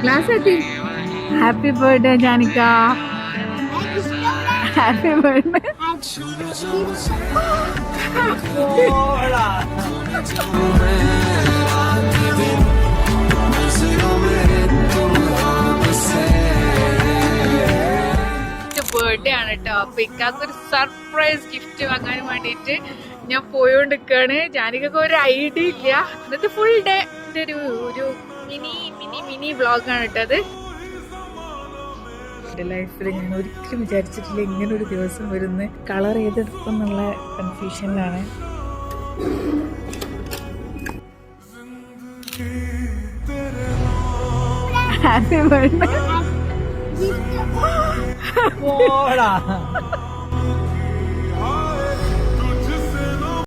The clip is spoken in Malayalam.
ക്ലാസ് എത്തി. ഹാപ്പി ബർത്ത്ഡേ ജാനിക്ക. Happy birthday. ബർത്ത്ഡേ ആണ് കേട്ടോ. അപ്പൊ ഇക്കാക്കൊരു സർപ്രൈസ് ഗിഫ്റ്റ് വാങ്ങാൻ വേണ്ടിട്ട് ഞാൻ പോയോണ്ടിരിക്കാണ്. ജാനിക്കൊക്കെ ഒരു ഐഡിയ ഇല്ല. ഇന്നത്തെ ഫുൾ ഡേ ഒരു ഒരു മിനി മിനി മിനി വ്ളോഗാണ് കേട്ടോ അത്. എന്റെ ലൈഫിൽ ഞാൻ ഒരിക്കലും വിചാരിച്ചിട്ടില്ല ഇങ്ങനെ ഒരു ദിവസം വരുന്ന. കളർ ചെയ്തെടുക്കും എന്നുള്ള കൺഫ്യൂഷനിലാണ്. Happy birthday.